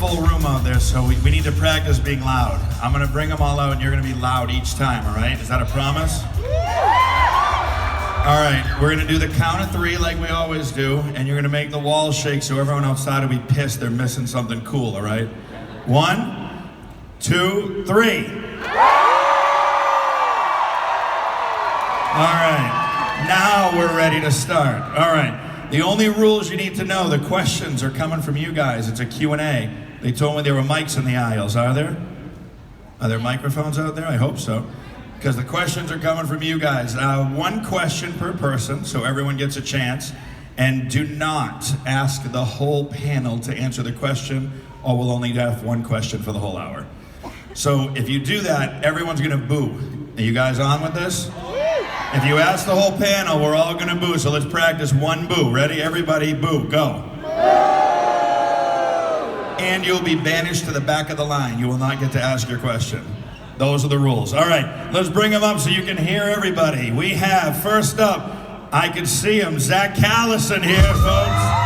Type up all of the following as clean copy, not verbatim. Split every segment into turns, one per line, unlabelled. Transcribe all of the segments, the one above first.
full room out there, so we need to practice being loud. I'm gonna bring them all out and you're gonna be loud each time, all right? Is that a promise? All right, we're gonna do the count of 3 like we always do, and you're gonna make the walls shake so everyone outside will be pissed they're missing something cool, all right? 1, 2, 3. All right, now we're ready to start. All right. The only rules you need to know, the questions are coming from you guys. It's a Q&A. They told me there were mics in the aisles. Are there? Are there microphones out there? I hope so. Because the questions are coming from you guys. 1 question per person, so everyone gets a chance. And do not ask the whole panel to answer the question, or we'll only have 1 question for the whole hour. So if you do that, everyone's gonna boo. Are you guys on with this? If you ask the whole panel, we're all gonna boo, so let's practice 1 boo. Ready? Everybody, boo, go. Boo! And you'll be banished to the back of the line. You will not get to ask your question. Those are the rules. All right, let's bring them up so you can hear everybody. We have, first up, I can see him, Zach Callison here, folks.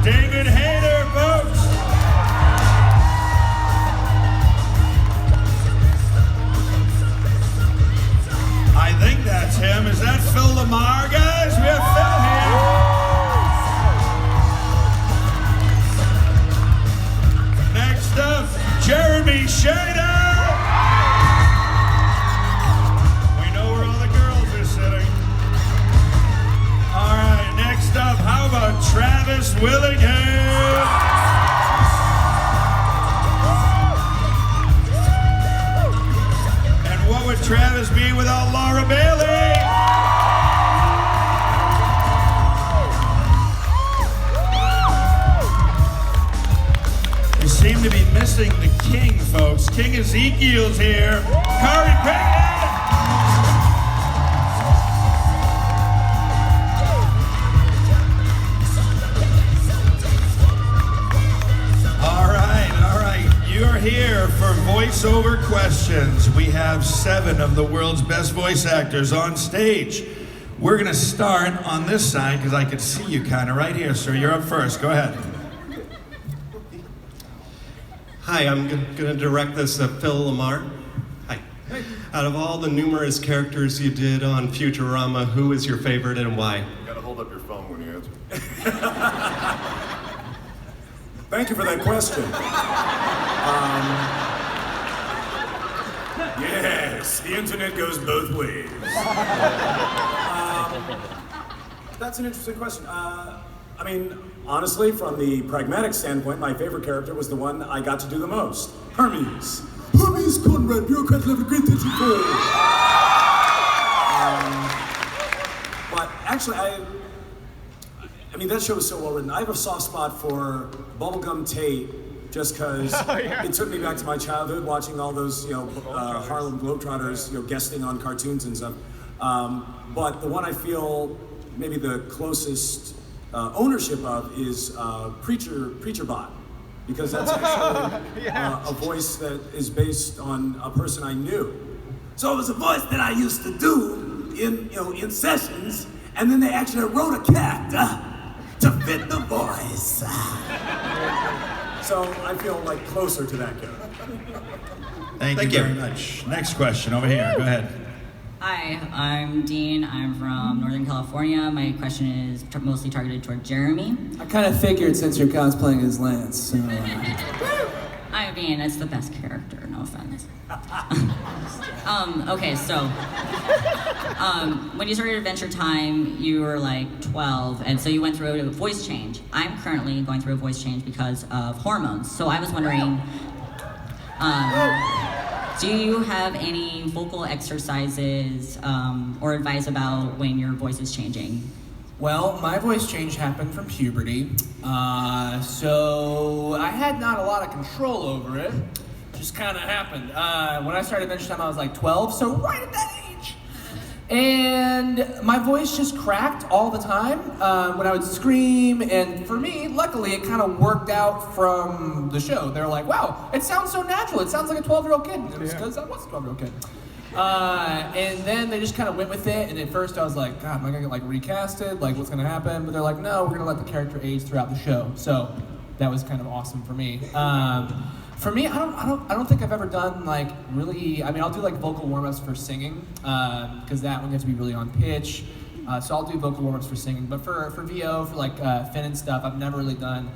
David Hayter, folks. I think that's him. Is that Phil Lamarr, guys? We have Phil here. Next up, Jeremy Shada. We know where all the girls are sitting. All right, next up, how about Travis Willingham? And what would Travis be without Laura Bailey? You seem to be missing the king, folks. King Ezekiel's here. Khary, Payton. Here for voiceover questions. We have 7 of the world's best voice actors on stage. We're gonna start on this side because I can see you kind of right here, sir. You're up first. Go ahead.
Hi, I'm gonna direct this at Phil Lamarr. Hi. Hey. Out of all the numerous characters you did on Futurama, who is your favorite and why?
You gotta hold up your phone when you answer. Thank you for that question. Yes, the internet goes both ways. That's an interesting question. I mean, honestly, from the pragmatic standpoint, my favorite character was the one I got to do the most. Hermes. Hermes Conrad, bureaucrat level great attention for. But actually, I mean, that show was so well written. I have a soft spot for Bubblegum Tate, just because it took me back to my childhood, watching all those, Harlem Globetrotters, guesting on cartoons and stuff. But the one I feel maybe the closest ownership of is Preacher Bot, because that's actually a voice that is based on a person I knew. So it was a voice that I used to do in sessions, and then they actually wrote a character to fit the voice. So I feel like closer to that character.
Thank you very much. Next question over here. Go ahead.
Hi, I'm Dean. I'm from Northern California. My question is mostly targeted toward Jeremy.
I kind of figured since you're cosplaying as Lance. So,
I mean, it's the best character, no offense. Okay, so when you started Adventure Time, you were like 12, and so you went through a voice change. I'm currently going through a voice change because of hormones. So I was wondering, do you have any vocal exercises or advice about when your voice is changing?
well, my voice change happened from puberty, so I had not a lot of control over it. Just kind of happened. When I started Adventure Time, I was like 12, so right at that age. And my voice just cracked all the time when I would scream, and for me, luckily, it kind of worked out from the show. They were like, wow, it sounds so natural. It sounds like a 12-year-old kid. And it was because I was a 12-year-old kid. And then they just kind of went with it, and at first I was like, God, am I gonna get like recasted? Like, what's gonna happen? But they're like, no, we're gonna let the character age throughout the show. So that was kind of awesome for me. For me, I don't think I've ever done like really. I mean, I'll do like vocal warm-ups for singing, because that one you have to be really on pitch. So I'll do vocal warm-ups for singing. But for VO, for like Finn and stuff, I've never really done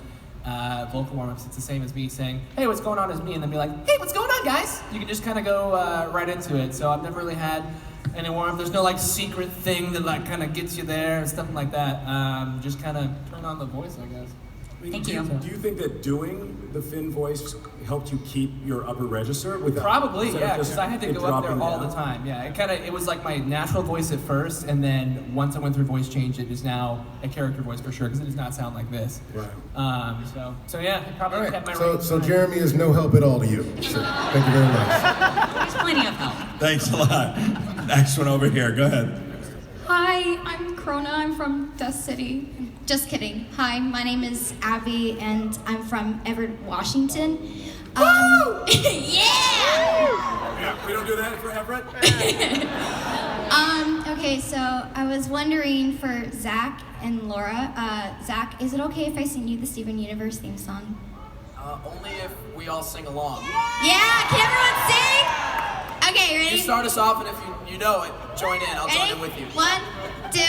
vocal warm-ups. It's the same as me saying, hey, what's going on is me, and then be like, hey, what's going on, guys? You can just kind of go right into it. So I've never really had any warm-up. There's no like secret thing that like kind of gets you there and stuff like that. Just kind of turn on the voice, I guess.
Thank you.
Do you think that doing the Finn voice helped you keep your upper register?
Probably,
instead of
yeah,
just
because I had to
it
go up there
dropping
all
down?
the time. Yeah, it was like my natural voice at first, and then once I went through voice change, it is now a character voice for sure, because it does not sound like this.
Right.
So yeah, it probably kept my range.
So Jeremy is no help at all to you. So, thank you very much.
There's plenty of help.
Thanks a lot. Next one over here. Go ahead.
Hi, I'm Krona. I'm from Dust City. Just kidding. Hi, my name is Abby, and I'm from Everett, Washington. Yeah!
Yeah, we don't do that for Everett?
Okay, so I was wondering for Zach and Laura. Zach, is it okay if I sing you the Steven Universe theme song?
Only if we all sing along.
Yeah! Can everyone sing? Okay, ready?
You start us off, and if you know it, join in. I'll join in with you.
1, 2,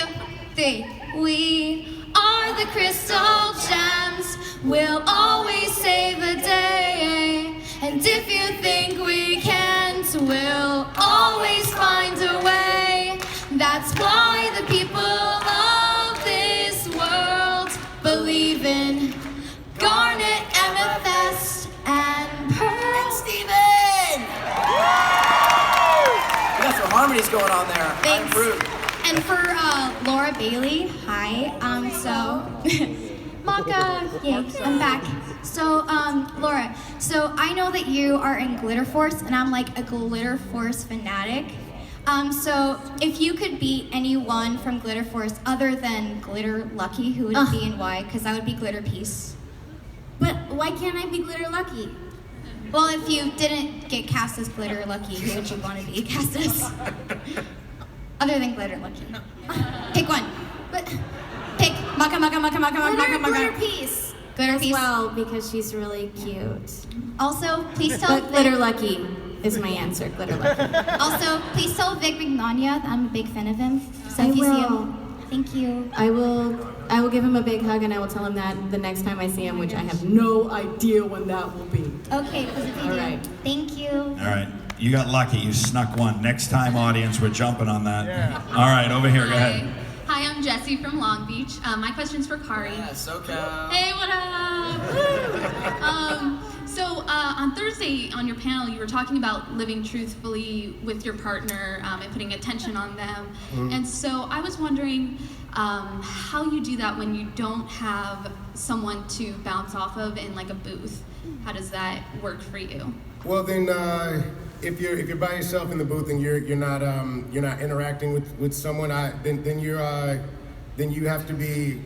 3. We are the crystal gems. We'll always save the day. And if you think we can't, we'll always find a way. That's why the people of this world believe in garnet, amethyst, and pearl.
Steven! We got some harmonies going on there.
Thanks.
I'm rude.
And for Laura Bailey, hi. Maka, yay, I'm back. So, Laura, so I know that you are in Glitter Force, and I'm like a Glitter Force fanatic. So if you could be anyone from Glitter Force other than Glitter Lucky, who would it be and why? Because I would be Glitter Peace.
But why can't I be Glitter Lucky?
Well, if you didn't get cast as Glitter Lucky, who would you want to be cast as? Other than Glitter Lucky. Pick one.
But
Pick Maka.
Glitter Peace.
Glitter Peace.
Well, because she's really cute.
Also, please tell
But Glitter Lucky is my answer. Glitter Lucky.
Also, please tell Vic Mignogna that I'm a big fan of him. So
I
if you see
will.
him, thank you.
I will give him a big hug, and I will tell him that the next time I see him, which I have no idea when that will be.
Okay, because if you
All
do,
right.
thank you.
All right. You got lucky. You snuck one. Next time, audience, we're jumping on that. Yeah. All right, over here. Go ahead.
Hi, I'm Jessie from Long Beach. My question's for Khary.
Yeah, SoCal.
Hey, what up? So on Thursday on your panel, you were talking about living truthfully with your partner and putting attention on them. And so I was wondering how you do that when you don't have someone to bounce off of in like a booth. How does that work for you?
Well, then, if you're by yourself in the booth and you're not interacting with someone, then you have to be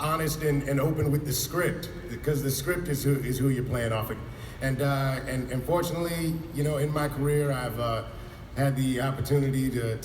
honest and open with the script, because the script is who you're playing off of. And fortunately, you know, in my career, I've had the opportunity to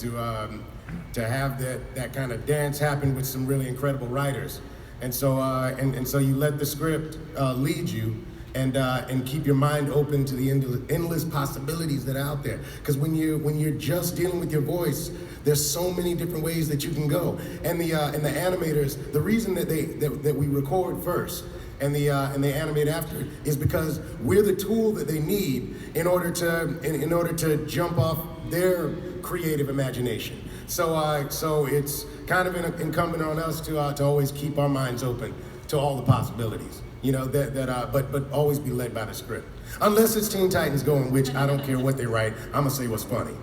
have that kind of dance happen with some really incredible writers. And so you let the script lead you. And keep your mind open to the endless possibilities that are out there. Because when you're just dealing with your voice, there's so many different ways that you can go. And the animators, the reason that we record first and they animate after is because we're the tool that they need in order to jump off their creative imagination. So it's kind of incumbent on us to always keep our minds open to all the possibilities. You know, but always be led by the script. Unless it's Teen Titans Go, in which I don't care what they write, I'm gonna say what's funny.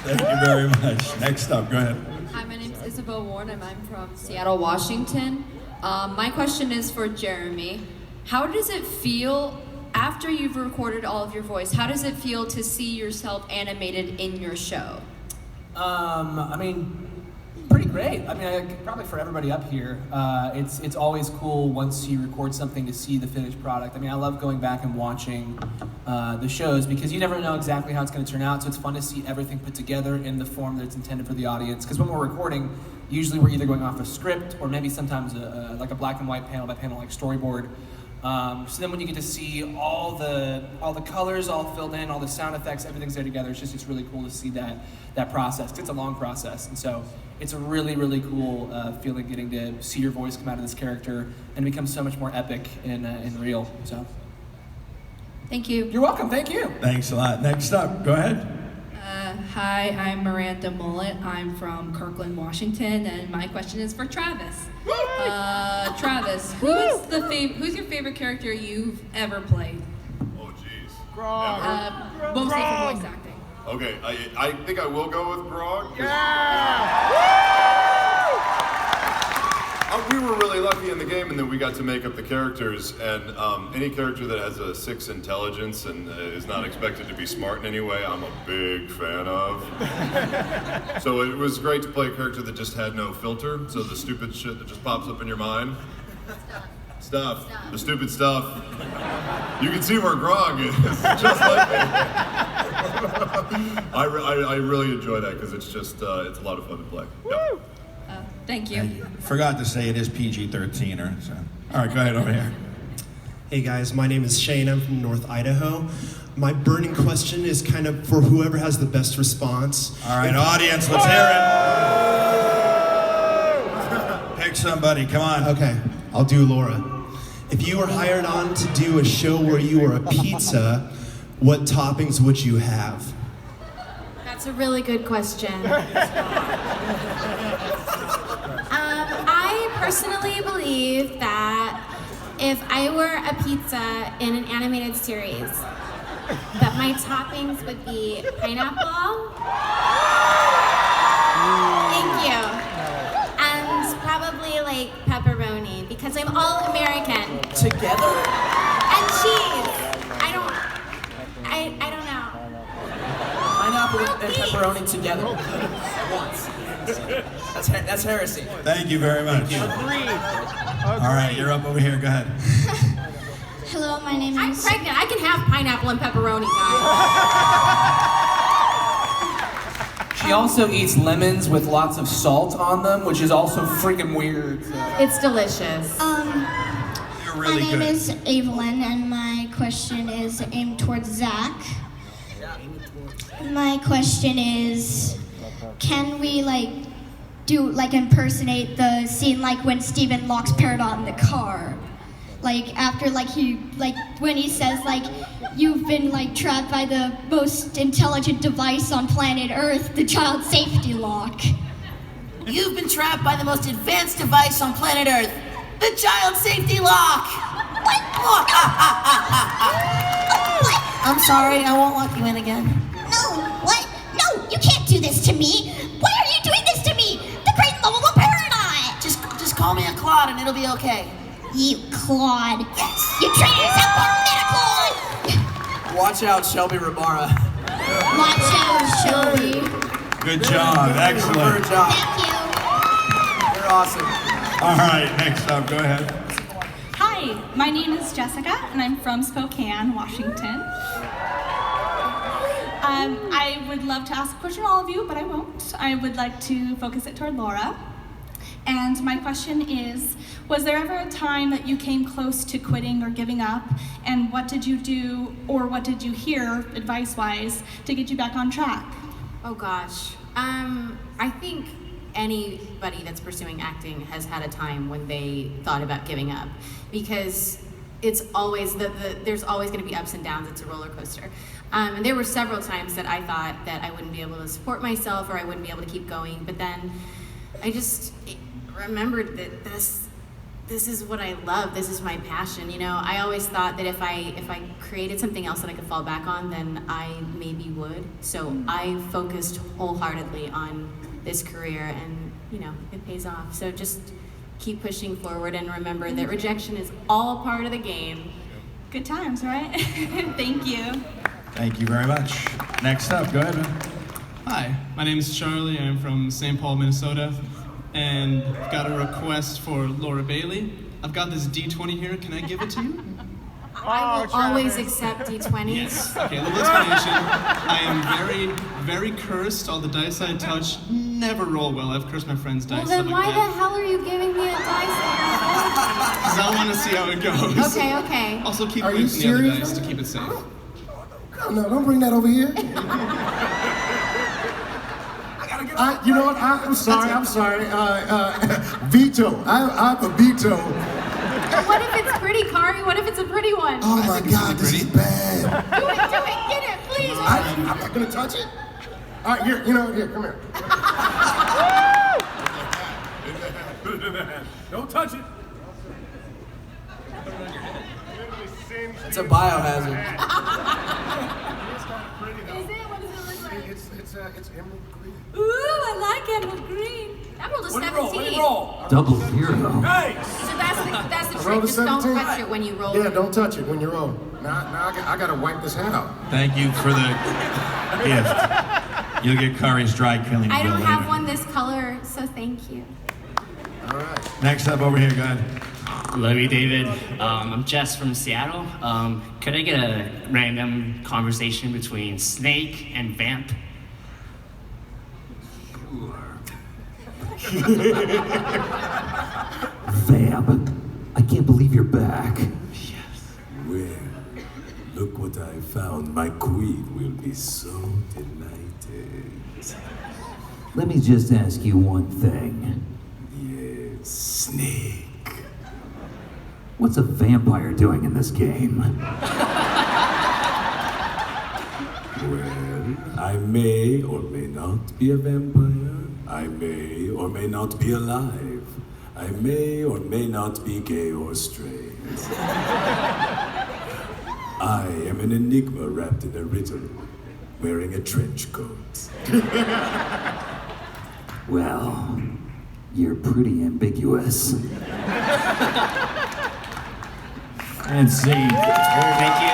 Thank you very much. Next up, go ahead.
Hi, my name is Isabel Warren, and I'm from Seattle, Washington. My question is for Jeremy. How does it feel after you've recorded all of your voice? How does it feel to see yourself animated in your show?
I mean, pretty great. I mean, probably for everybody up here, it's always cool once you record something to see the finished product. I mean, I love going back and watching the shows because you never know exactly how it's going to turn out. So it's fun to see everything put together in the form that it's intended for the audience. Because when we're recording, usually we're either going off a script or maybe sometimes like a black and white panel by panel like storyboard. So then when you get to see all the colors all filled in, all the sound effects, everything's there together, it's really cool to see that process. 'Cause it's a long process, and so it's a really, really cool feeling getting to see your voice come out of this character and become so much more epic in real. So,
Thank you.
you're welcome. Thank you.
Thanks a lot. Next up, go ahead.
Hi, I'm Miranda Mullet. I'm from Kirkland, Washington, and my question is for Travis. Travis, who's your favorite character you've ever played?
Oh, jeez.
Grog. Mostly for voice acting.
Okay, I think I will go with Grog. We were really lucky in the game in that we got to make up the characters, and any character that has a 6 intelligence and is not expected to be smart in any way, I'm a big fan of. So it was great to play a character that just had no filter, so the stupid shit that just pops up in your mind. Stuff. The stupid stuff. You can see where Grog is, just like me. I really enjoy that because it's just, it's a lot of fun to play. Yep.
Thank you.
Forgot to say it is PG-13er. So. All right, go ahead over here.
Hey guys, my name is Shane. I'm from North Idaho. My burning question is kind of for whoever has the best response.
All right, audience, let's hear it. Pick somebody, come on.
Okay, I'll do Laura. If you were hired on to do a show where you were a pizza, what toppings would you have?
That's a really good question. I personally believe that if I were a pizza in an animated series, that my toppings would be pineapple. Thank you. And probably like pepperoni, because I'm all American.
Together?
And cheese. I don't know.
Pineapple and pepperoni together. Once. That's heresy.
Thank you very much.
Agreed.
All right, you're up over here. Go ahead.
Hello, my name
I'm
is...
pregnant. I can have pineapple and pepperoni, guys.
She also eats lemons with lots of salt on them, which is also freaking weird. So.
It's delicious.
You're really
my name
good.
is Evelyn, and my question is aimed towards Zach. My question is, can we impersonate the scene when Steven locks Peridot in the car? After when he says you've been trapped by the most intelligent device on planet Earth, the child safety lock.
You've been trapped by the most advanced device on planet Earth, the child safety lock.
What?
I'm sorry, I won't lock you in again.
No, what? No, you can't do this to me. Why are you doing this to me? The great lovable Peridot.
Just call me a Claude and it'll be okay.
You Claude. Yes. You treated yourself for Claude.
Watch out, Shelby Ramara.
Watch out, Shelby.
Good job. Excellent.
Good job.
Thank you.
You're awesome.
All right, next up, go ahead.
Hi, my name is Jessica, and I'm from Spokane, Washington. I would love to ask a question to all of you, but I won't. I would like to focus it toward Laura. And my question is, was there ever a time that you came close to quitting or giving up? And what did you do, or what did you hear, advice-wise, to get you back on track?
Oh gosh. I think anybody that's pursuing acting has had a time when they thought about giving up, because it's always there's always going to be ups and downs. It's a roller coaster. And there were several times that I thought that I wouldn't be able to support myself, or I wouldn't be able to keep going. But then I just remembered that this is what I love. This is my passion. I always thought that if I created something else that I could fall back on, then I maybe would. So I focused wholeheartedly on this career, and it pays off. So just keep pushing forward, and remember that rejection is all part of the game.
Good times, right? Thank you.
Thank you very much. Next up, go ahead.
Hi, my name is Charlie. I'm from St. Paul, Minnesota. and I've got a request for Laura Bailey. I've got this D20 here. Can I give it to you?
I will always accept D20s.
Yes. Okay, a little explanation. I am very, very cursed. All the dice I touch never roll well. I've cursed my friend's dice.
Well, then
stuff
why
like
the
that.
hell are you giving me a dice?
Because I want to see how it goes.
Okay, okay.
Also, keep
Are
away
you
from the other
serious?
dice to keep it safe.
No, don't bring that over here. You know what? I'm sorry. Veto. I'm a veto.
What if it's pretty, Khary? What if it's a pretty one?
Oh my God, this is bad.
Do it, get it, please.
I'm not gonna touch it. All right, here, come here.
Don't touch it.
It's a biohazard.
Is it? What does it look like?
It's emerald green.
Ooh, I like emerald green. That rolled a 17.
Double zero.
Nice.
So that's the
I
trick.
rolled a
Just don't
17.
touch it when you roll.
Yeah, don't touch it when you roll. Now I gotta wipe this hat out.
Thank you for the gift. You'll get Khary's dry cleaning
I
bill
don't have
later.
one this color, so thank you.
All right.
Next up over here, go ahead.
Love you, David. I'm Jess from Seattle. Could I get a random conversation between Snake and Vamp?
Vamp, I can't believe you're back.
Well, look what I found. My queen will be so delighted.
Let me just ask you one thing.
Yes, Snake.
What's a vampire doing in this game?
Well, I may or may not be a vampire. I may or may not be alive. I may or may not be gay or straight. I am an enigma wrapped in a riddle, wearing a trench coat.
Well, you're pretty ambiguous.
And see.
Thank you.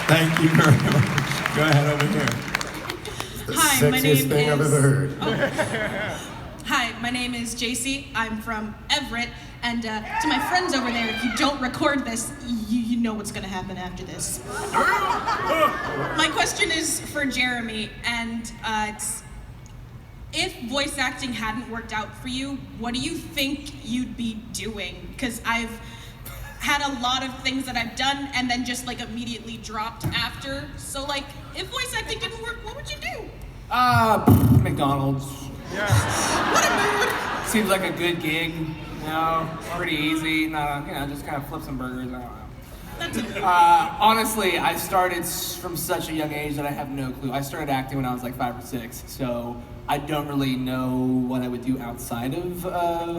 Thank you very much. Go ahead over here.
The
Hi, my
sexiest
name
thing I've
is-
ever heard.
Hi, my name is JC. I'm from Everett. And to my friends over there, if you don't record this, you know what's going to happen after this. My question is for Jeremy, and it's, if voice acting hadn't worked out for you, what do you think you'd be doing? Because I've had a lot of things that I've done and then just like immediately dropped after. So like, if voice acting didn't work, what would you do?
McDonald's. Seems like a good gig. You know, pretty easy. Just kind of flip some burgers. I don't know. Honestly, I started from such a young age that I have no clue. I started acting when I was like 5 or 6, so I don't really know what I would do outside of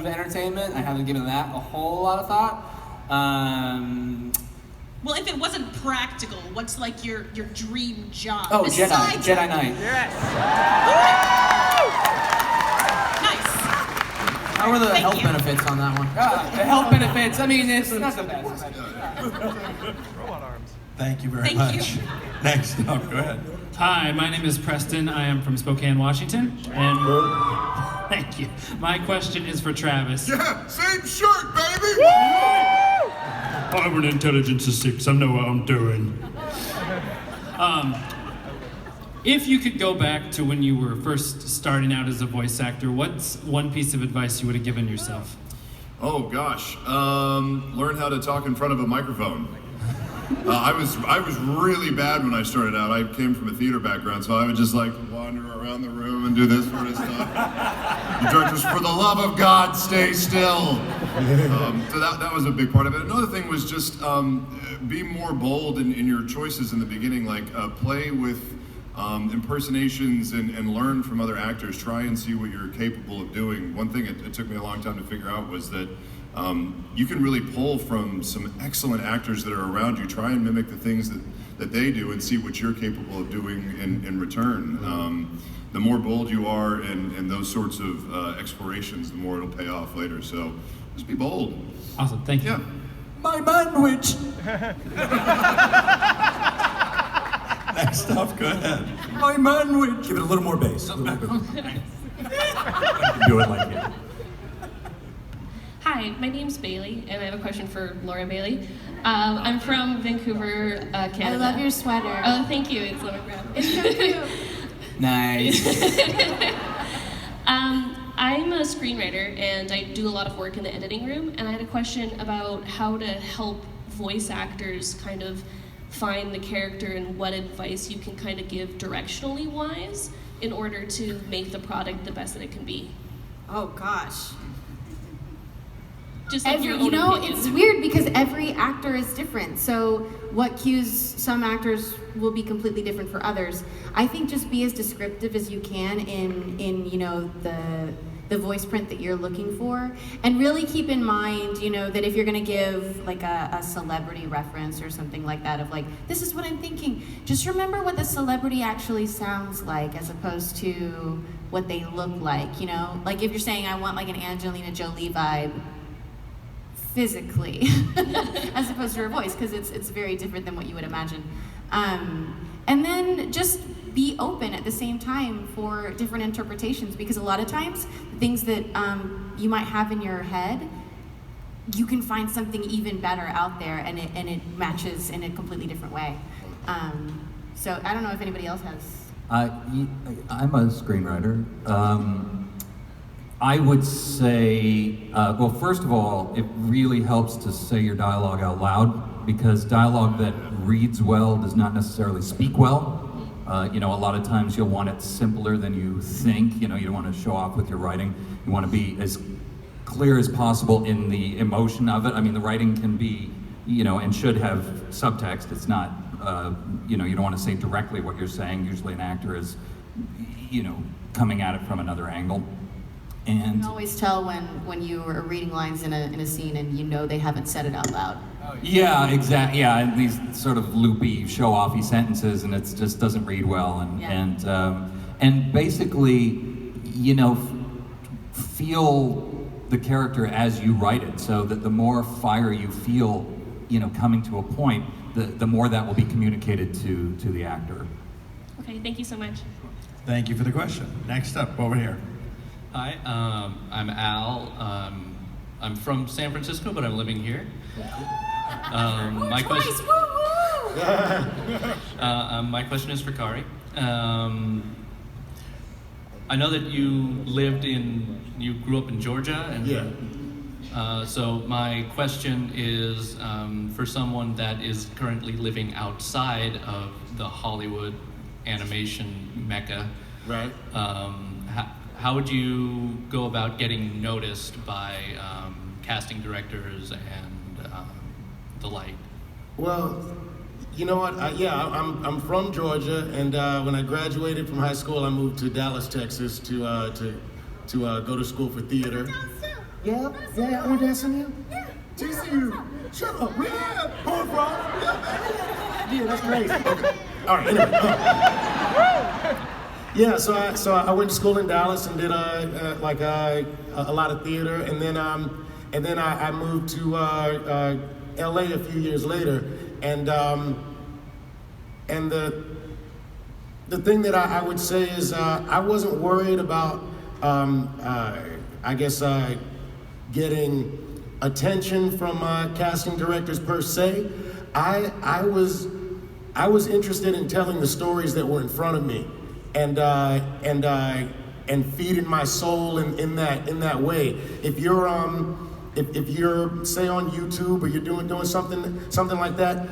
entertainment. I haven't given that a whole lot of thought.
Well, if it wasn't practical, what's like your dream job?
Oh,
besides-
Jedi Knight.
Yes. Nice.
How are the
Thank
health
you.
benefits on that one? The health benefits, I mean, it's not the best.
Thank you very
Thank
much.
you.
Next up, go ahead.
Hi, my name is Preston. I am from Spokane, Washington. And thank you. My question is for Travis.
Yeah, same shirt, baby!
I'm an intelligence of 6. I know what I'm doing. If you could go back to when you were first starting out as a voice actor, what's one piece of advice you would have given yourself?
Oh gosh, learn how to talk in front of a microphone. I was really bad when I started out. I came from a theater background, so I would just like wander around the room and do this sort of stuff. The directors, for the love of God, stay still. So that was a big part of it. Another thing was just be more bold in your choices in the beginning. Like play with impersonations and learn from other actors. Try and see what you're capable of doing. One thing it took me a long time to figure out was that you can really pull from some excellent actors that are around you. Try and mimic the things that they do and see what you're capable of doing in return. The more bold you are in those sorts of explorations, the more it'll pay off later. So just be bold.
Awesome, thank you.
Yeah.
My man witch.
Next up, go ahead.
My man would give it a little more bass. Do it like it.
Hi, my name's Bailey, and I have a question for Laura Bailey. I'm from Vancouver, Canada.
I love your sweater.
Oh, thank you. It's Lemon Brown.
It's so cute.
Nice.
I'm a screenwriter, and I do a lot of work in the editing room, and I had a question about how to help voice actors kind of find the character and what advice you can kind of give directionally wise in order to make the product the best that it can be.
Oh gosh.
Just like your own
you know,
opinion.
it's weird because every actor is different. So what cues some actors will be completely different for others. I think just be as descriptive as you can in you know the voice print that you're looking for, and really keep in mind, you know, that if you're going to give like a celebrity reference or something like that of like, this is what I'm thinking, just remember what the celebrity actually sounds like as opposed to what they look like, you know? Like if you're saying I want like an Angelina Jolie vibe physically as opposed to her voice, because it's very different than what you would imagine. And then just be open at the same time for different interpretations, because a lot of times things that you might have in your head, you can find something even better out there, and it matches in a completely different way. So I don't know if anybody else has.
I'm a screenwriter. I would say, well, first of all, it really helps to say your dialogue out loud, because dialogue that reads well does not necessarily speak well. You know, a lot of times you'll want it simpler than you think. You know, you don't want to show off with your writing. You want to be as clear as possible in the emotion of it. I mean, the writing can be, you know, and should have subtext. It's not, you know, you don't want to say directly what you're saying. Usually an actor is, you know, coming at it from another angle.
You
And
can always tell when you are reading lines in a scene and you know they haven't said it out loud.
yeah, exactly. Yeah, and these sort of loopy, show-offy sentences, and it just doesn't read well. And basically, you know, feel the character as you write it, so that the more fire you feel, you know, coming to a point, the more that will be communicated to the actor.
Okay, thank you so much.
Thank you for the question. Next up, over here.
Hi, I'm Al. I'm from San Francisco, but I'm living here. My question. My question is for Khary. I know that you grew up in Georgia, and so my question is for someone that is currently living outside of the Hollywood animation mecca.
Right.
How would you go about getting noticed by casting directors and the like?
Well, you know what? I'm from Georgia, and when I graduated from high school, I moved to Dallas, Texas, to go to school for theater. Yeah, I went to SMU. Yeah, TCU. Shut up. Yeah, going from. Yeah, that's crazy. Okay. All right. Anyway. Yeah, so I went to school in Dallas and did a lot of theater, and then I moved to LA a few years later, and the thing that I would say is I wasn't worried about getting attention from casting directors per se. I was interested in telling the stories that were in front of me, and feeding my soul in that way. If you're say on YouTube or you're doing something like that,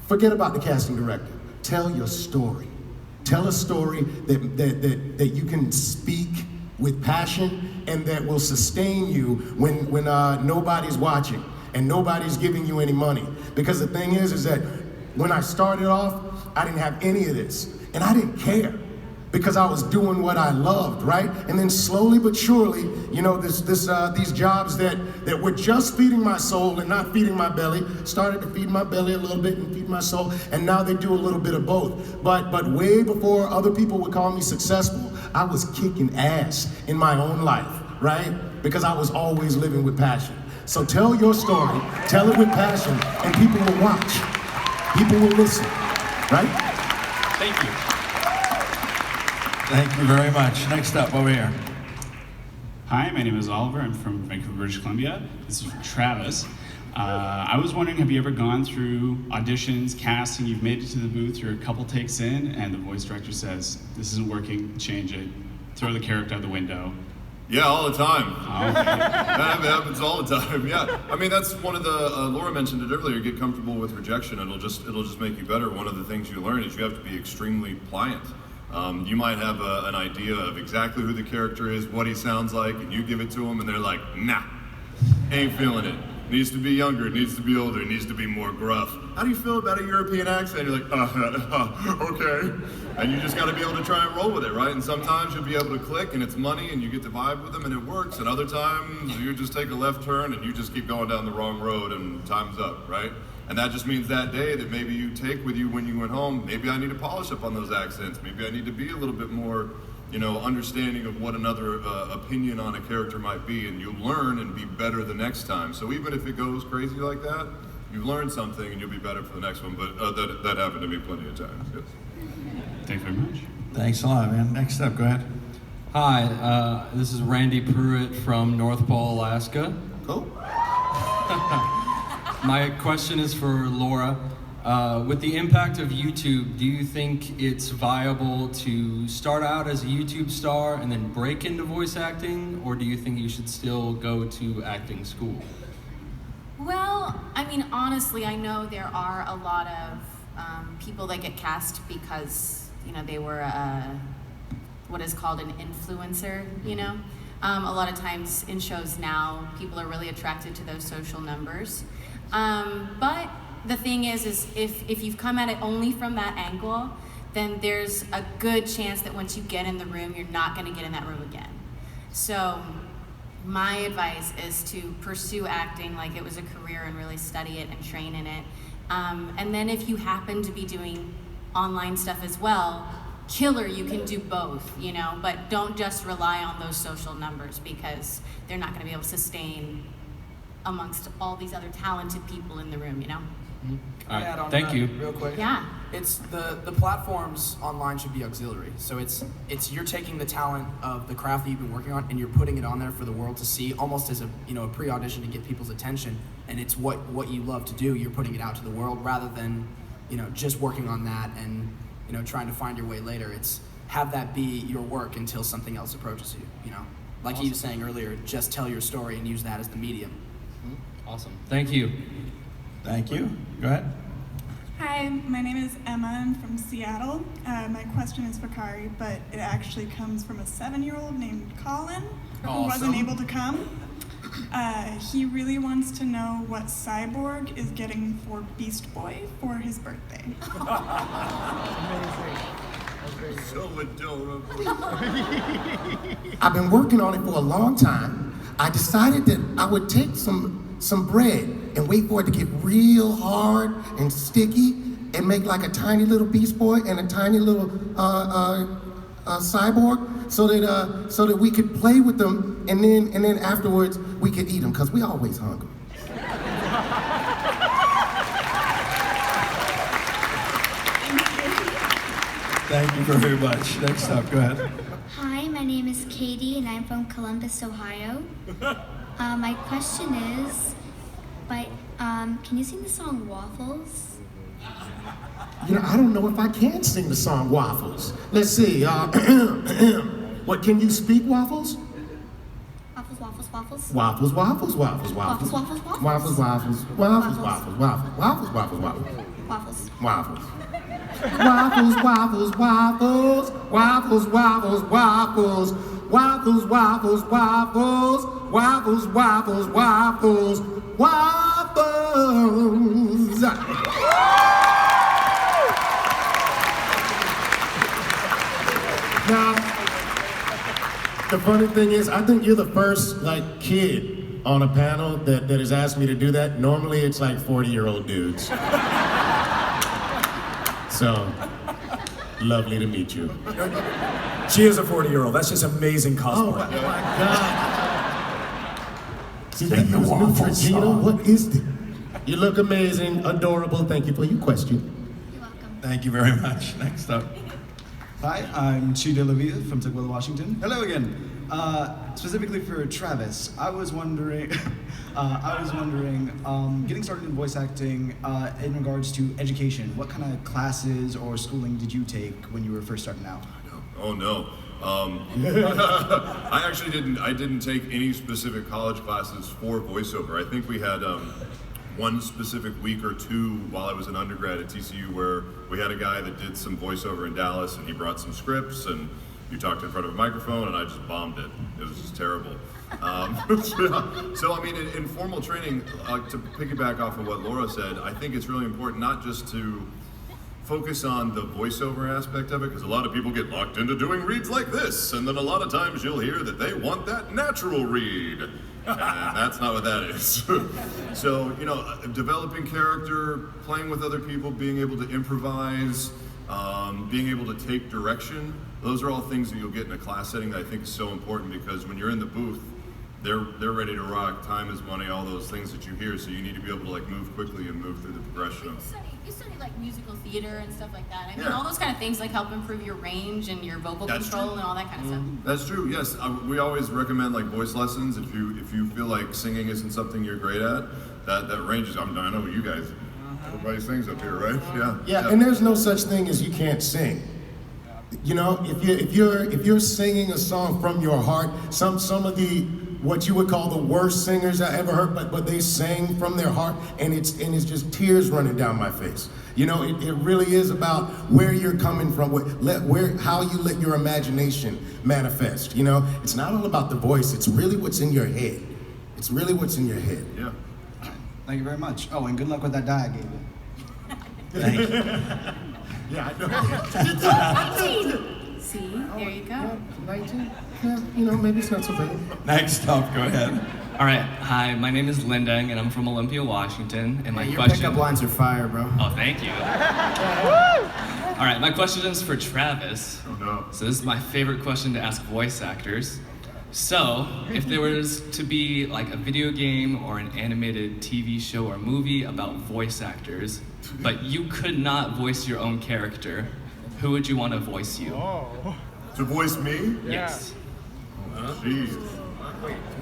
forget about the casting director. Tell your story. Tell a story that you can speak with passion and that will sustain you when nobody's watching and nobody's giving you any money. Because the thing is that when I started off, I didn't have any of this, and I didn't care, because I was doing what I loved, right? And then slowly but surely, you know, these jobs that were just feeding my soul and not feeding my belly started to feed my belly a little bit and feed my soul, and now they do a little bit of both. But way before other people would call me successful, I was kicking ass in my own life, right? Because I was always living with passion. So tell your story, tell it with passion, and people will watch. People will listen, right?
Thank you.
Thank you very much. Next up, over here.
Hi, my name is Oliver. I'm from Vancouver, British Columbia. This is for Travis. I was wondering, have you ever gone through auditions, casting, you've made it to the booth, you're a couple takes in, and the voice director says, this isn't working, change it, throw the character out the window?
Yeah, all the time.
Oh, okay.
That happens all the time. Yeah, I mean that's one of the. Laura mentioned it earlier. Get comfortable with rejection. It'll just make you better. One of the things you learn is you have to be extremely pliant. You might have an idea of exactly who the character is, what he sounds like, and you give it to them, and they're like, nah, ain't feeling it. Needs to be younger, needs to be older, needs to be more gruff. How do you feel about a European accent? You're like, okay. And you just got to be able to try and roll with it, right? And sometimes you'll be able to click and it's money and you get to vibe with them and it works. And other times you just take a left turn and you just keep going down the wrong road and time's up, right? And that just means that day that maybe you take with you when you went home, maybe I need to polish up on those accents. Maybe I need to be a little bit more, understanding of what another opinion on a character might be, and you'll learn and be better the next time. So even if it goes crazy like that, you learn something and you'll be better for the next one. But that happened to me plenty of times, yes.
Thanks very much.
Thanks a lot, man. Next up, go ahead.
Hi, this is Randy Pruitt from North Pole, Alaska.
Cool.
My question is for Laura. With the impact of YouTube, do you think it's viable to start out as a YouTube star and then break into voice acting, or do you think you should still go to acting school?
Well, I mean, honestly, I know there are a lot of people that get cast because, they were what is called an influencer, A lot of times in shows now, people are really attracted to those social numbers. But the thing is if you've come at it only from that angle, then there's a good chance that once you get in the room, you're not going to get in that room again. So my advice is to pursue acting like it was a career and really study it and train in it. And then if you happen to be doing online stuff as well, killer, you can do both, but don't just rely on those social numbers because they're not going to be able to sustain amongst all these other talented people in the room,
All
Add
right,
on
thank
that
you.
Real quick.
Yeah.
It's the platforms online should be auxiliary. So it's you're taking the talent of the craft that you've been working on and you're putting it on there for the world to see, almost as a a pre-audition to get people's attention. And it's what you love to do. You're putting it out to the world rather than just working on that and trying to find your way later. It's have that be your work until something else approaches you. Like he was saying earlier, just tell your story and use that as the medium.
Awesome. Thank you.
Thank you. Go ahead.
Hi, my name is Emma. I'm from Seattle. My question is for Khary, but it actually comes from a 7-year-old named Colin who wasn't able to come. He really wants to know what Cyborg is getting for Beast Boy for his birthday.
So adorable.
I've been working on it for a long time. I decided that I would take some bread and wait for it to get real hard and sticky and make like a tiny little Beast Boy and a tiny little cyborg so that we could play with them and then afterwards we could eat them because we always hungry.
Thank you very much. Next up, go ahead.
Hi, my name is Katie and I'm from Columbus, Ohio. My question is, can you sing the song Waffles?
I don't know if I can sing the song Waffles. Let's see. What, can you speak Waffles?
Waffles, waffles, waffles.
Waffles, waffles, waffles, waffles.
Waffles, waffles,
Waffles, waffles, waffles, waffles, waffles, waffles, waffles,
Waffles.
waffles. Waffles, waffles, waffles, waffles, waffles, waffles, waffles, waffles, waffles, waffles, waffles, waffles, waffles. Now, the funny thing is, I think you're the first kid on a panel that has asked me to do that. Normally, it's like 40-year-old dudes. So, lovely to meet you.
She is a 40-year-old. That's just amazing cosplay.
Oh my God. See, that was Neutrogena? What is this? You look amazing, adorable. Thank you for your question.
You're welcome.
Thank you very much. Next up.
Hi, I'm Shada from Tukwila, Washington. Hello again. Specifically for Travis, I was wondering, getting started in voice acting in regards to education. What kind of classes or schooling did you take when you were first starting out?
Oh no. I didn't take any specific college classes for voiceover. I think we had one specific week or two while I was an undergrad at TCU where we had a guy that did some voiceover in Dallas, and he brought some scripts, and you talked in front of a microphone, and I just bombed it. It was just terrible. So I mean, in formal training, to piggyback off of what Laura said, I think it's really important not just to focus on the voiceover aspect of it, because a lot of people get locked into doing reads like this, and then a lot of times you'll hear that they want that natural read, and that's not what that is. So, you know, developing character, playing with other people, being able to improvise, being able to take direction, those are all things that you'll get in a class setting that I think is so important, because when you're in the booth, they're ready to rock. Time is money, all those things that you hear, so you need to be able to like move quickly and move through the progression of.
You study like musical theater and stuff like that. I mean,
Yeah.
all those kind of things like help improve your range and your vocal
That's
control
true.
and all that kind of stuff.
That's true. Yes, we always recommend like voice lessons if you feel like singing isn't something you're great at. That ranges. I know you guys. Everybody sings up here, right?
Yeah, and there's no such thing as you can't sing. You know, if you're singing a song from your heart, some of the what you would call the worst singers I ever heard, but they sang from their heart, and it's just tears running down my face. You know, it really is about where you're coming from, how you let your imagination manifest. You know, it's not all about the voice. It's really what's in your head. It's really what's in your head.
Yeah.
Thank you very much. Oh, and good luck with that die I gave you.
Thank you.
Yeah, I know.
19. See, there you go.
19. Yeah, you know, maybe it's not so bad.
Next up, go ahead.
All right, hi, my name is Lindeng, and I'm from Olympia, Washington. And my
Your
question.
pickup lines are fire, bro.
Oh, thank you. All right, my question is for Travis.
Oh no.
So this is my favorite question to ask voice actors. So, if there was to be like a video game or an animated TV show or movie about voice actors, but you could not voice your own character, who would you want to voice you?
To voice me?
Yes.
Jeez.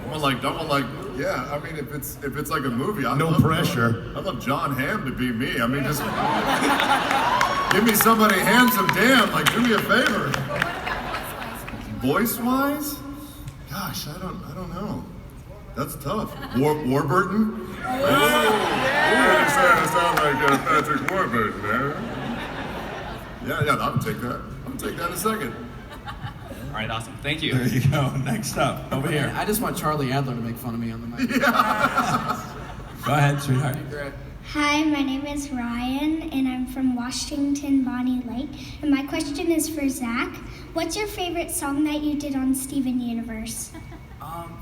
Someone like, yeah. I mean, if it's like a movie, I
No pressure.
I love John Hamm to be me. I mean, just give me somebody handsome, damn. Like, do me a favor. Voice-wise, gosh, I don't know. That's tough. Warburton. Yeah, sound like Patrick Warburton, man. Yeah, I'll take that. I'll take that in a second.
All right, awesome. Thank you.
There you go. Next up, over here.
I just want Charlie Adler to make fun of me on the mic.
Go ahead, sweetheart.
Hi, my name is Ryan, and I'm from Washington, Bonnie Lake. And my question is for Zach. What's your favorite song that you did on Steven Universe?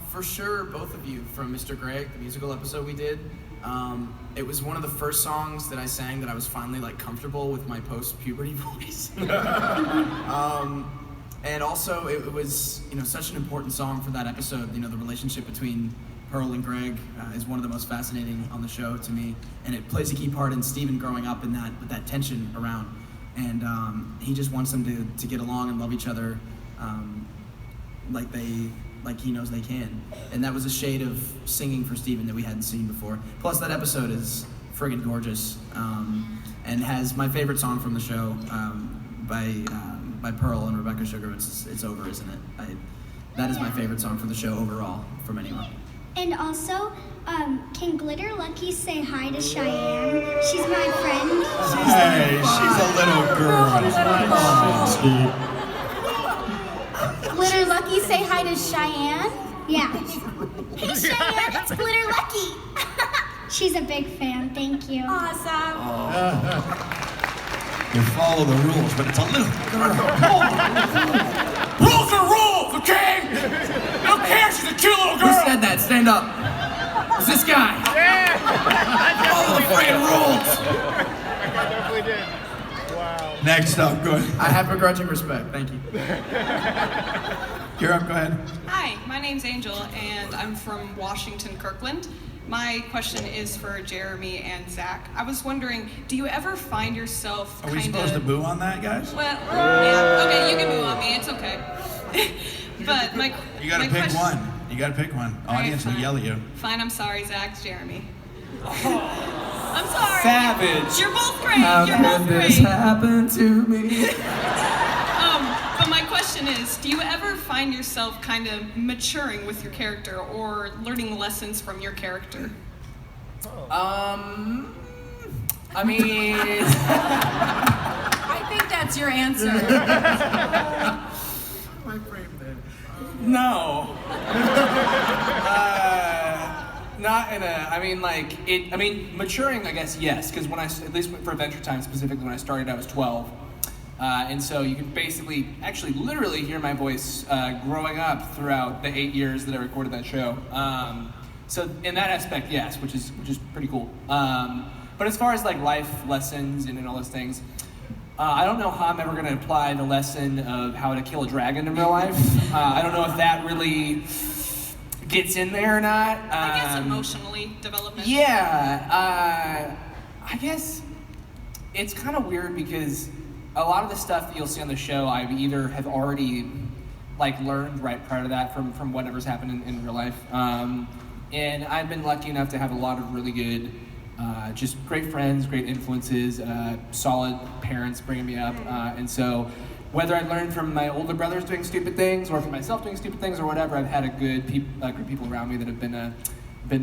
For sure, both of you, from Mr. Greg, the musical episode we did. It was one of the first songs that I sang that I was finally like comfortable with my post-puberty voice. And also, it was such an important song for that episode. You know, the relationship between Pearl and Greg is one of the most fascinating on the show to me, and it plays a key part in Steven growing up in that with that tension around, and he just wants them to get along and love each other, like he knows they can. And that was a shade of singing for Steven that we hadn't seen before. Plus, that episode is friggin' gorgeous, and has my favorite song from the show by Pearl and Rebecca Sugar. It's Over, isn't it? That is my favorite song for the show overall, from anyone.
And also, can Glitter Lucky say hi to Cheyenne? She's my friend.
Hey, she's a little girl.
Glitter Lucky say hi to Cheyenne? Yeah. Hey Cheyenne, it's Glitter Lucky. She's a big fan, thank you. Awesome.
You follow the rules, but it's a little girl.
Rules are rules, okay? Don't care, she's a cute little girl.
Who said that? Stand up. It's this guy. Follow the friggin' rules.
I definitely did. Wow.
Next up, go ahead.
I have begrudging respect. Thank you.
You're up, go ahead.
Hi, my name's Angel, and I'm from Washington, Kirkland. My question is for Jeremy and Zach. I was wondering, do you ever find yourself
Are we supposed to boo on that, guys?
Well, yeah, okay, you can boo on me, it's okay. But
You gotta pick one. You gotta pick one. Audience will yell at you.
Fine, I'm sorry, Zach, it's Jeremy. I'm sorry.
Savage.
You're both great.
How
You're both
could
great.
this happen to me?
But my question is, do you ever find yourself kind of maturing with your character or learning lessons from your character?
I mean,
I think that's your answer.
no. Not in a, maturing, I guess, yes, because when at least for Adventure Time specifically, when I started, I was 12. And so you can basically, actually literally hear my voice growing up throughout the 8 years that I recorded that show. So in that aspect, yes, which is pretty cool. But as far as like life lessons and all those things, I don't know how I'm ever gonna apply the lesson of how to kill a dragon in real life. I don't know if that really gets in there or not.
I guess emotionally, development.
Yeah, I guess it's kind of weird because a lot of the stuff that you'll see on the show, I either have already like learned right prior to that from whatever's happened in real life. And I've been lucky enough to have a lot of really good, just great friends, great influences, solid parents bringing me up. And so whether I learned from my older brothers doing stupid things or from myself doing stupid things or whatever, I've had a good group of people around me that have been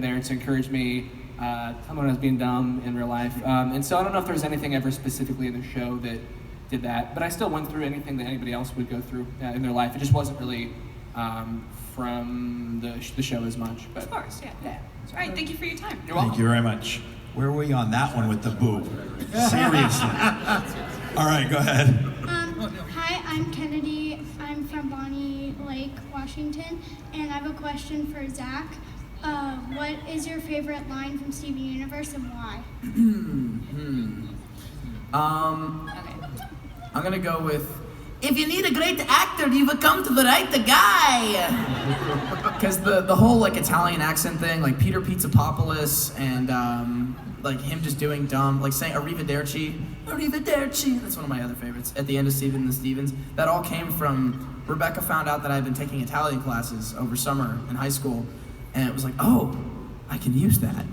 there to encourage me. Tell me when I was being dumb in real life. And so I don't know if there's anything ever specifically in the show that did that, but I still went through anything that anybody else would go through in their life. It just wasn't really from the show as much. But
of course, yeah. All right, thank you for your time.
You're welcome.
Thank you very much. Where were you on that one with the boo? Seriously. All right, go ahead.
Hi, I'm Kennedy. I'm from Bonnie Lake, Washington, and I have a question for Zach. What is your favorite line from Steven Universe and why?
I'm gonna go with, if you need a great actor, you've come to the right guy. Because the whole like Italian accent thing, like Peter Pizzapopoulos and like him just doing dumb, like saying arrivederci, that's one of my other favorites, at the end of Steven and the Stevens. That all came from, Rebecca found out that I'd been taking Italian classes over summer in high school, and it was like, oh, I can use that.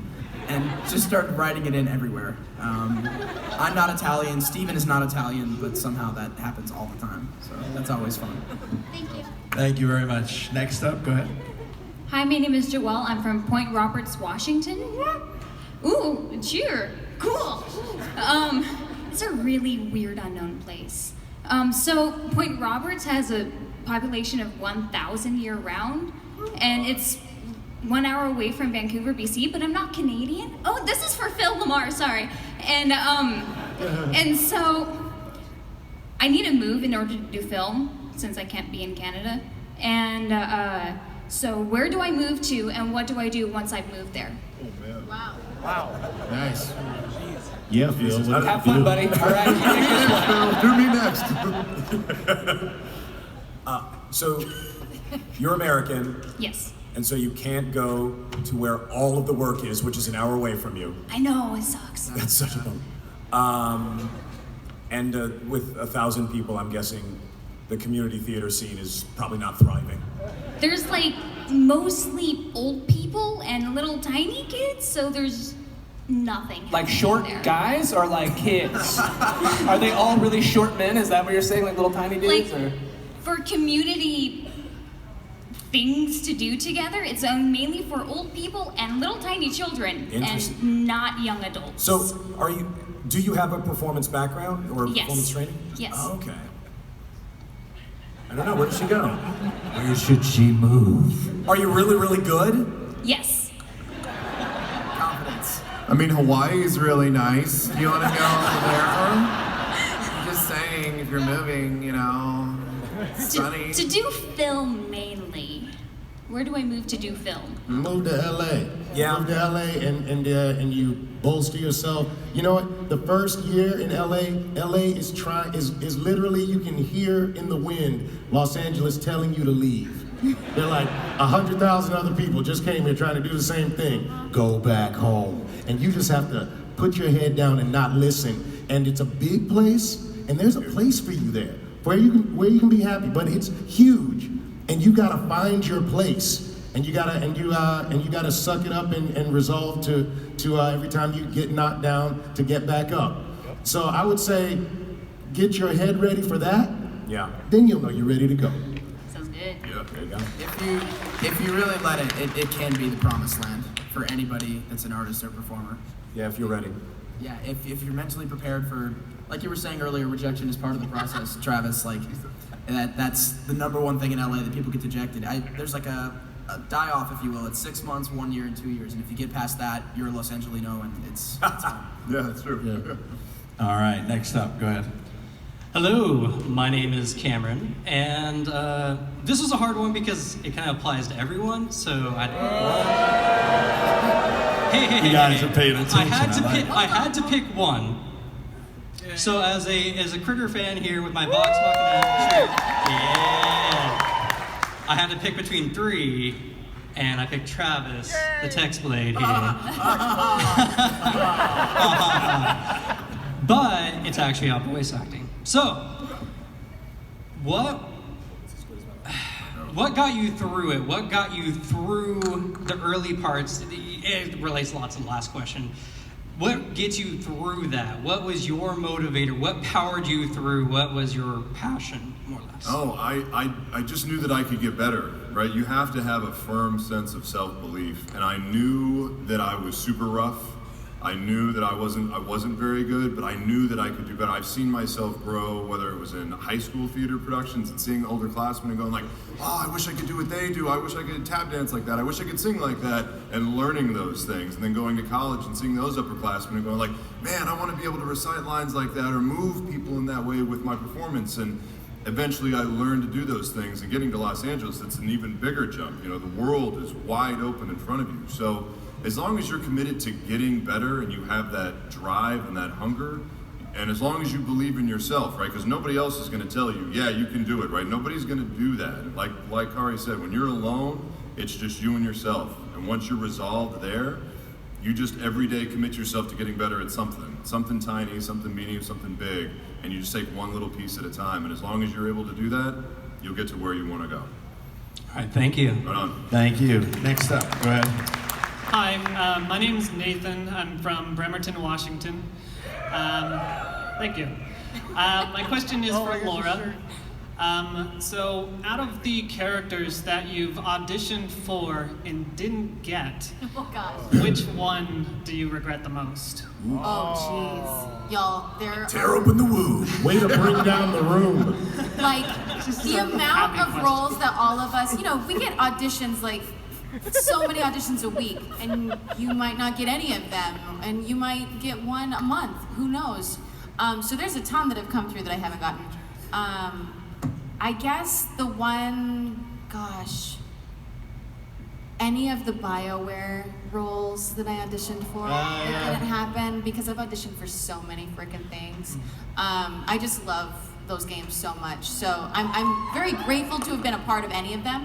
And just started writing it in everywhere. I'm not Italian, Steven is not Italian, but somehow that happens all the time. So that's always fun.
Thank you.
Thank you very much. Next up, go ahead.
Hi, my name is Joelle. I'm from Point Roberts, Washington. Ooh, a cheer. Cool. It's a really weird unknown place. So Point Roberts has a population of 1,000 year-round, and it's 1 hour away from Vancouver, BC, but I'm not Canadian. Oh, this is for Phil Lamarr, sorry. And so I need to move in order to do film, since I can't be in Canada. And so where do I move to, and what do I do once I've moved there?
Oh, man.
Wow.
Nice. Yeah, Phil.
Have fun, buddy. All right, you take this one.
Do me next. So, you're American.
Yes.
And so you can't go to where all of the work is, which is an hour away from you.
I know, it sucks.
That's such a bummer. And with 1,000 people, I'm guessing the community theater scene is probably not thriving.
There's like mostly old people and little tiny kids, so there's nothing.
Like
happening
short
there.
guys or like kids? Are they all really short men? Is that what you're saying, like little tiny dudes?
Like,
or?
For community things to do together, it's mainly for old people and little tiny children and not young adults.
So, do you have a performance background or
Yes.
performance training?
Yes.
Oh, okay. I don't know, where did she go?
Where should she move?
Are you really, really good?
Yes.
Confidence.
I mean, Hawaii is really nice. Do you want to go there? I'm just saying, if you're moving, you know, it's sunny.
To do film mainly. Where do I move to do film?
Move to LA.
Yeah.
Move to LA and you bolster yourself. You know what? The first year in LA is literally, you can hear in the wind Los Angeles telling you to leave. They're like 100,000 other people just came here trying to do the same thing. Go back home. And you just have to put your head down and not listen. And it's a big place, and there's a place for you there where you can be happy, but it's huge. And you gotta find your place. And you gotta suck it up and resolve to every time you get knocked down to get back up. So I would say, get your head ready for that.
Yeah.
Then you'll know you're ready to go.
Sounds good.
Yeah, there you go.
If you really let it can be the promised land for anybody that's an artist or performer.
Yeah, if you're ready.
Yeah, if you're mentally prepared for, like you were saying earlier, rejection is part of the process, Travis. Like that's the number one thing in LA that people get dejected. There's like a die off, if you will. It's 6 months, 1 year, and 2 years. And if you get past that, you're a Los Angelino, and it's time.
Yeah, that's true.
All right, next up, go ahead.
Hello, my name is Cameron, and this was a hard one because it kind of applies to everyone, so Hey,
You guys are paying attention.
I had to pick one. So as a Critter fan here with my Vox Machina shirt, yeah, I had to pick between 3, and I picked Travis, the text blade here. But it's actually about voice acting. So, what got you through it? What got you through the early parts? It relates a lot to the last question. What gets you through that? What was your motivator? What powered you through? What was your passion, more or less?
Oh, I just knew that I could get better, right? You have to have a firm sense of self-belief. And I knew that I was super rough. I knew that I wasn't very good, but I knew that I could do better. I've seen myself grow, whether it was in high school theater productions and seeing older classmen and going like, oh, I wish I could do what they do. I wish I could tap dance like that. I wish I could sing like that, and learning those things. And then going to college and seeing those upperclassmen and going like, man, I want to be able to recite lines like that or move people in that way with my performance. And eventually I learned to do those things. And getting to Los Angeles, it's an even bigger jump. You know, the world is wide open in front of you. So as long as you're committed to getting better and you have that drive and that hunger, and as long as you believe in yourself, right? Because nobody else is going to tell you, yeah, you can do it, right? Nobody's going to do that. Like Khary said, when you're alone, it's just you and yourself. And once you're resolved there, you just every day commit yourself to getting better at something tiny, something medium, something big, and you just take one little piece at a time. And as long as you're able to do that, you'll get to where you want to go.
All right, thank you.
Right on.
Thank you. Next up, go ahead.
Hi, my name is Nathan. I'm from Bremerton, Washington. Thank you. My question is for Laura. So, out of the characters that you've auditioned for and didn't get, which one do you regret the most?
Oh, jeez. Y'all,
Tear open the womb. Way to bring down the room.
Like, the amount of roles that all of us, we get auditions like so many auditions a week, and you might not get any of them, and you might get one a month. Who knows? So there's a ton that have come through that I haven't gotten. I guess the one, any of the BioWare roles that I auditioned for, it didn't happen because I've auditioned for so many freaking things. I just love those games so much. So I'm very grateful to have been a part of any of them.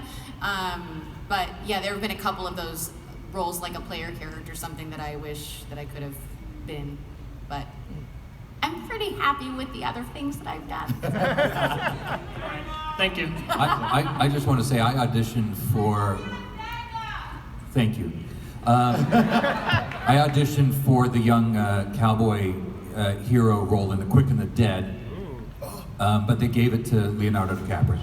But yeah, there have been a couple of those roles, like a player character, something that I wish that I could have been. But I'm pretty happy with the other things that I've done.
Thank you.
I just want to say I auditioned for. Thank you. I auditioned for the young cowboy hero role in The Quick and the Dead, but they gave it to Leonardo DiCaprio.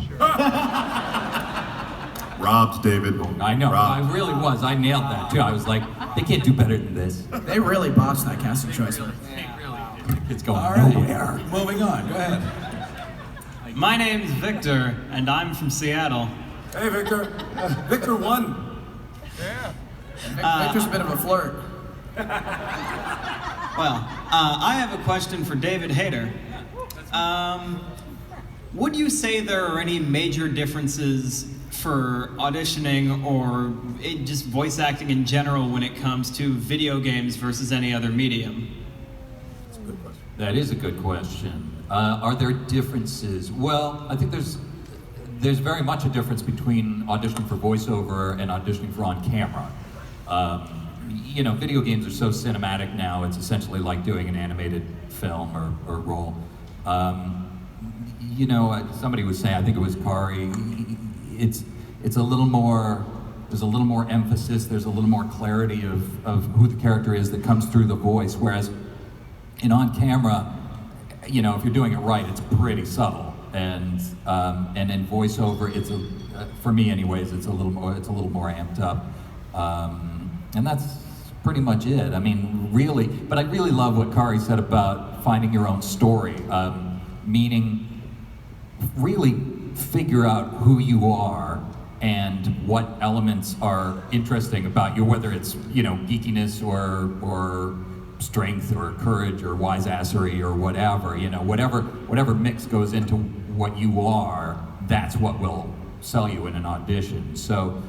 Robbed, David.
I know.
Robbed.
I really was. I nailed that too. I was like, they can't do better than this.
They really botched that casting choice.
It's going
nowhere. Moving on. Go ahead.
My name's Victor, and I'm from Seattle.
Hey, Victor. Victor won.
Victor's a bit of a flirt.
Well, I have a question for David Hayter. Would you say there are any major differences for auditioning or just voice acting in general when it comes to video games versus any other medium?
That's a good question. That is a good question. Are there differences? Well, I think there's very much a difference between auditioning for voiceover and auditioning for on camera. You know, video games are so cinematic now, it's essentially like doing an animated film or role. You know, somebody was saying, I think it was Khary, it's a little more, there's a little more emphasis, there's a little more clarity of who the character is that comes through the voice, whereas in on camera, you know, if you're doing it right, it's pretty subtle. And in voiceover, it's for me anyways, it's a little more amped up. And that's pretty much it. I mean, really, but I really love what Khary said about finding your own story, meaning really figure out who you are and what elements are interesting about you, whether it's, you know, geekiness or strength or courage or wise-assery or whatever, you know, whatever mix goes into what you are, that's what will sell you in an audition. So,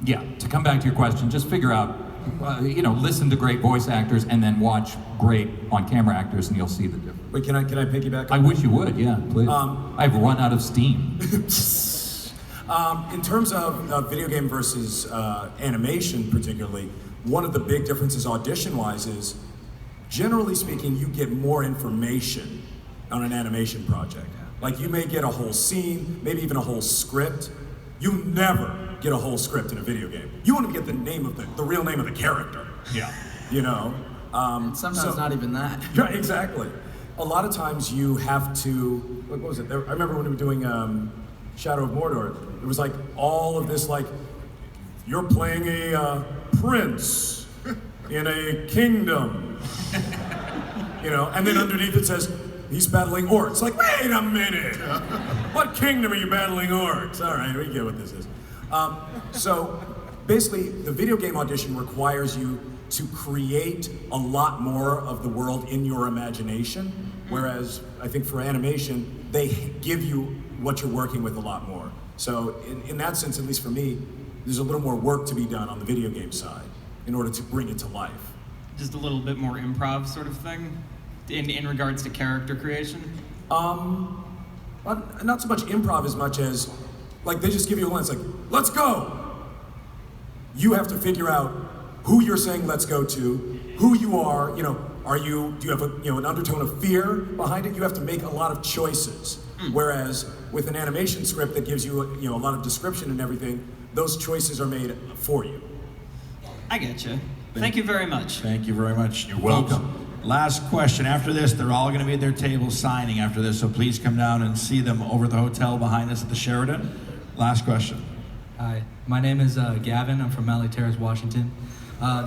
yeah, to come back to your question, just figure out, you know, listen to great voice actors and then watch great on-camera actors and you'll see the difference.
Wait, can I piggyback?
I wish you would, yeah, please. I've run out of steam.
In terms of video game versus animation particularly, one of the big differences audition-wise is, generally speaking, you get more information on an animation project. Like, you may get a whole scene, maybe even a whole script. You never get a whole script in a video game. You want to get the name of the real name of the character.
Yeah.
You know?
Sometimes not even that.
Yeah, exactly. A lot of times you have to, what was it? I remember when we were doing Shadow of Mordor, it was like all of this, like, you're playing a prince in a kingdom, you know, and then underneath it says, he's battling orcs. Like, wait a minute! What kingdom are you battling orcs? All right, we get what this is. So, basically, the video game audition requires you to create a lot more of the world in your imagination, whereas I think for animation, they give you what you're working with a lot more. So, in that sense, at least for me, there's a little more work to be done on the video game side in order to bring it to life.
Just a little bit more improv sort of thing in regards to character creation?
Not so much improv as much as, like, they just give you a line, it's like, let's go! You have to figure out who you're saying let's go to, who you are, you know, do you have an undertone of fear behind it? You have to make a lot of choices. Whereas with an animation script that gives you, a lot of description and everything, those choices are made for you.
I get you. Thank you very much.
Thank you very much.
You're welcome.
Folks, last question. After this, they're all going to be at their tables signing after this, so please come down and see them over the hotel behind us at the Sheridan. Last question.
Hi, my name is Gavin. I'm from Malley Terrace, Washington.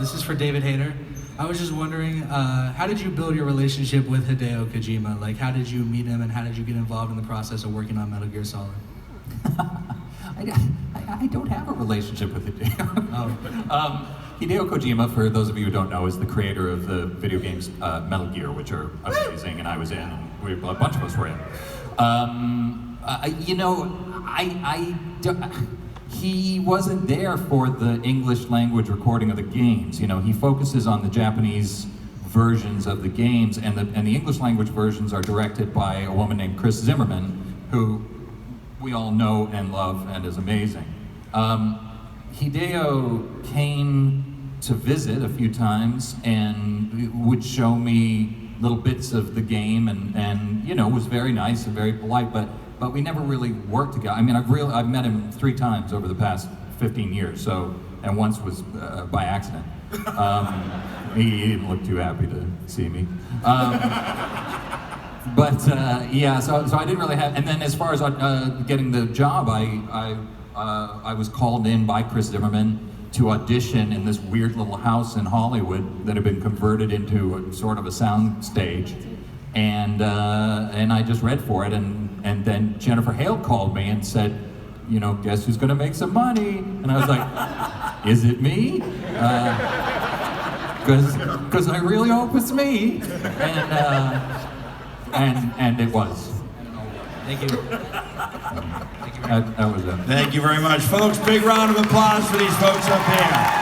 This is for David Hayter. I was just wondering, how did you build your relationship with Hideo Kojima? Like, how did you meet him and how did you get involved in the process of working on Metal Gear Solid?
I don't have a relationship with Hideo. Hideo Kojima, for those of you who don't know, is the creator of the video games Metal Gear, which are amazing, and I was in, and a bunch of us were in. He wasn't there for the English language recording of the games. You know, he focuses on the Japanese versions of the games, and the English language versions are directed by a woman named Chris Zimmerman, who we all know and love and is amazing. Hideo came to visit a few times and would show me little bits of the game and was very nice and very polite, but we never really worked together. I mean, I've met him 3 times over the past 15 years, and once was by accident. He didn't look too happy to see me. So I didn't really have, and then as far as getting the job, I was called in by Chris Zimmerman to audition in this weird little house in Hollywood that had been converted into a sort of a sound stage. And I just read for it, and then Jennifer Hale called me and said, guess who's gonna make some money? And I was like, is it me? Because I really hope it's me. And it was.
Thank you.
That was it.
Thank you very much, folks. Big round of applause for these folks up here.